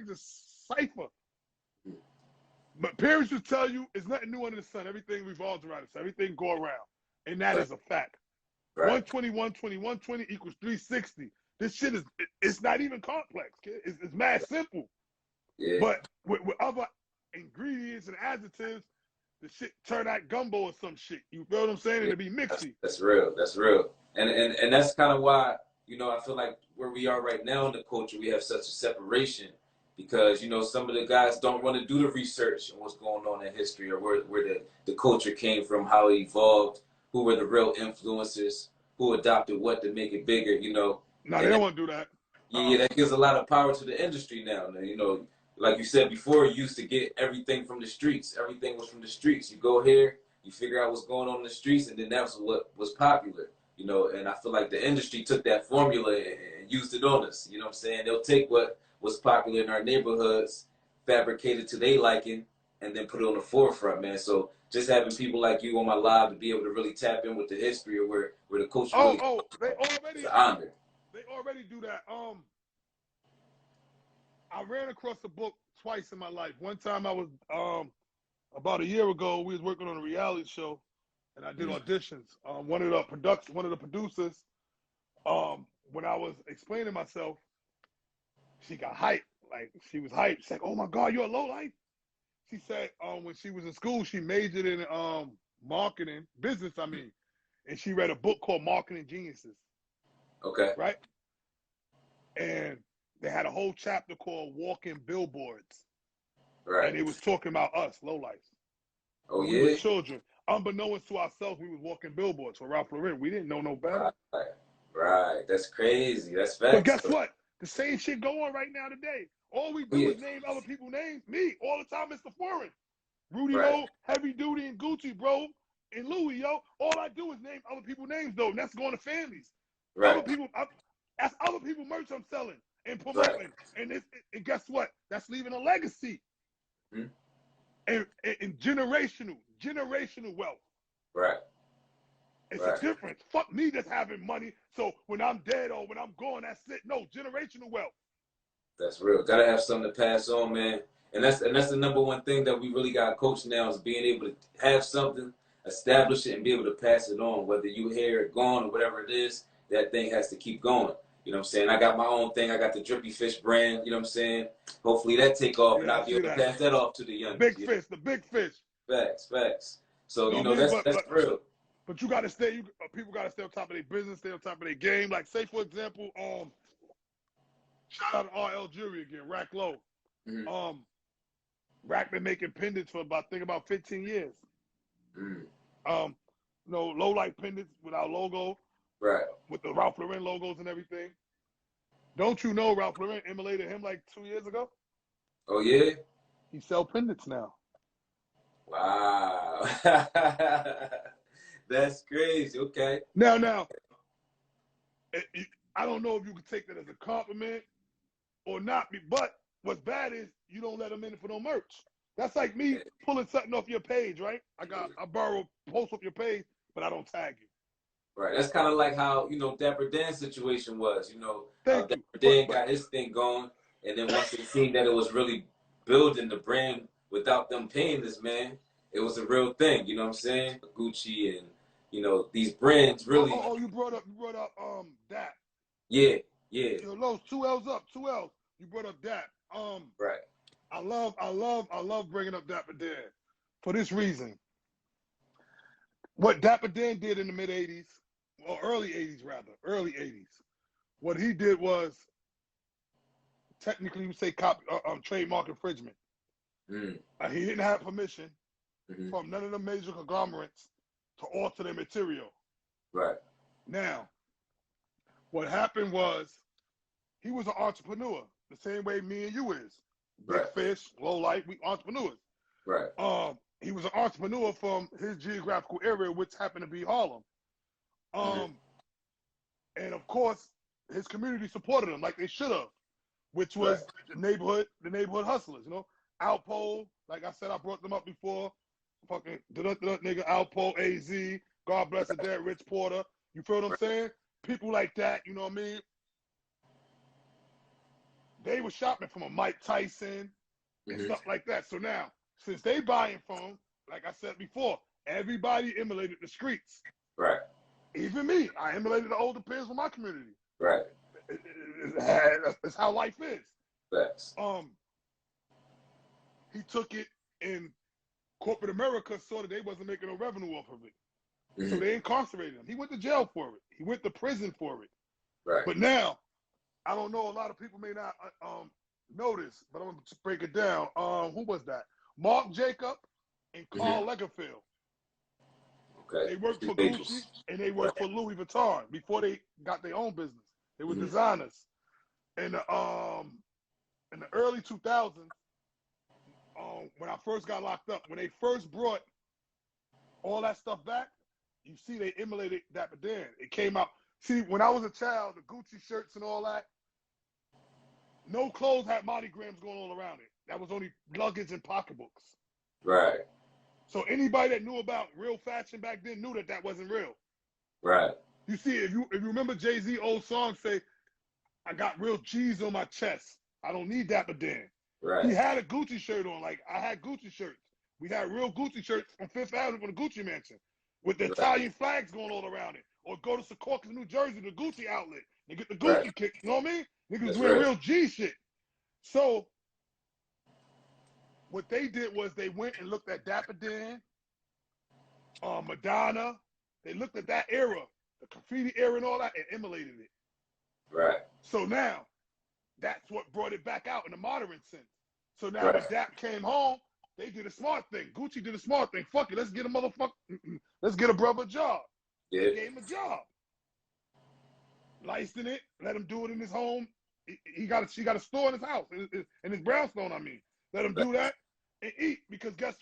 niggas is cipher. But parents will tell you it's nothing new under the sun. Everything revolves around us. Everything go around. And that is a fact. Right. 120, 120, 120 equals 360. This shit is, it's not even complex, kid. It's mad simple. Yeah. But with other ingredients and adjectives, the shit turn out gumbo or some shit. You feel what I'm saying? It'll be mixy. That's real. That's real. And that's kind of why, you know, I feel like where we are right now in the culture, we have such a separation because, you know, some of the guys don't want to do the research on what's going on in history or where the culture came from, how it evolved, who were the real influencers, who adopted what to make it bigger, you know. No, they don't want to do that. Yeah, that gives a lot of power to the industry now. You know, like you said before, you used to get everything from the streets. Everything was from the streets. You go here, you figure out what's going on in the streets, and then that's what was popular. You know, and I feel like the industry took that formula and used it on us. You know what I'm saying? They'll take what was popular in our neighborhoods, fabricate it to their liking, and then put it on the forefront, man. So just having people like you on my live to be able to really tap in with the history of where the culture really they already is an honor. They already do that. I ran across a book twice in my life. One time I was about a year ago, we was working on a reality show and I did auditions. One of the producers, when I was explaining myself, she got hyped. Like she was hyped. She's like, "Oh my God, you're a lowlife." She said when she was in school, she majored in marketing, business, I mean. And she read a book called Marketing Geniuses. Okay. Right? And they had a whole chapter called Walking Billboards. Right. And it was talking about us, lowlifes. Oh, when we were children. Unbeknownst to ourselves, we was walking billboards for Ralph Lauren. We didn't know no better. Right. That's crazy. That's facts. But guess what? The same shit go on right now today. All we do is name other people's names. Me, all the time, Mr. Foreign. Rudy, yo, Heavy Duty, and Gucci, bro. And Louis, yo. All I do is name other people's names, though. And that's going to families. Right. Other people, that's other people merch I'm selling and promoting. Right. And guess what? That's leaving a legacy. Mm-hmm. And generational wealth. Right. It's a difference. Fuck me just having money. So when I'm dead or when I'm gone, that's it. No, generational wealth. That's real. Gotta have something to pass on, man. And that's the number one thing that we really got coached now is being able to have something, establish it, and be able to pass it on. Whether you here or gone or whatever it is, that thing has to keep going. You know what I'm saying? I got my own thing. I got the Drippy Fish brand. You know what I'm saying? Hopefully that take off, and I'll be able to pass that off to the young. The big fish. Facts. So you know that's real. But you gotta stay. People gotta stay on top of their business, stay on top of their game. Like say for example, shout out to RL Jewelry again, Rack Low. Mm-hmm. Rack been making pendants for about 15 years. Mm-hmm. Low light pendants with our logo. Right. With the Ralph Lauren logos and everything. Don't you know Ralph Lauren emulated him like 2 years ago? Oh, yeah? He sell pendants now. Wow. That's crazy. Okay. Now, I don't know if you can take that as a compliment or not, but what's bad is you don't let them in for no merch. That's like me pulling something off your page, right? I borrow post off your page, but I don't tag you. Right. That's kind of like how, you know, Dapper Dan's situation was. You know, Dapper Dan got his thing going, and then once they seen that it was really building the brand without them paying this man, it was a real thing. You know what I'm saying? Gucci and, you know, these brands really. Oh, you brought up Dap. Yeah. Yo, Lowe's, 2 L's up, 2 L's. You brought up Dap. Right. I love bringing up Dapper Dan for this reason. What Dapper Dan did in the mid 80s, or early 80s, what he did was technically we say trademark infringement. He didn't have permission from none of the major conglomerates to alter their material. Right. Now, what happened was he was an entrepreneur, the same way me and you is. Big fish, low life, we entrepreneurs. Right. He was an entrepreneur from his geographical area, which happened to be Harlem. And of course, his community supported him like they should have, which was the neighborhood hustlers, you know. Alpo, like I said, I brought them up before. Fucking nigga Alpo, AZ, God bless the dead, Rich Porter. You feel what I'm saying? People like that, you know what I mean? they were shopping from a Mike Tyson and Mm-hmm. stuff like that. So now, since they buying from, like I said before, everybody emulated the streets. Right. Even me, I emulated the older peers from my community. Right. That's how life is. Facts. He took it in corporate America, saw that they wasn't making no revenue off of it. Mm-hmm. So they incarcerated him. He went to jail for it. He went to prison for it. Right. But now, I don't know, a lot of people may not notice, but I'm going to break it down. Who was that? Mark Jacob and Carl Lagerfeld. Okay. They worked for Gucci and they worked for Louis Vuitton before they got their own business. They were designers. In the early 2000s, when I first got locked up, when they first brought all that stuff back, you see they emulated Dapper Dan. It came out. See, when I was a child, the Gucci shirts and all that, no clothes had monograms going all around it. That was only luggage and pocketbooks. Right. So anybody that knew about real fashion back then knew that that wasn't real. Right. You see, if you remember Jay-Z old song say, I got real G's on my chest. I don't need Dapper Dan. Right. He had a Gucci shirt on. Like, I had Gucci shirts. We had real Gucci shirts on Fifth Avenue from the Gucci Mansion with the Italian flags going all around it. Or go to Secaucus, New Jersey, the Gucci outlet, and get the Gucci kick. You know what I mean? Niggas wearing real G shit. So, what they did was they went and looked at Dapper Dan, Madonna. They looked at that era, the graffiti era and all that, and emulated it. Right. So now, that's what brought it back out in the modern sense. So now when Dap came home, they did a smart thing. Gucci did a smart thing. Fuck it, let's get a brother a job. Yeah. They gave him a job. Licensed it, let him do it in his home. She got a store in his house, in his brownstone, I mean. Let him do that and eat, because guess what?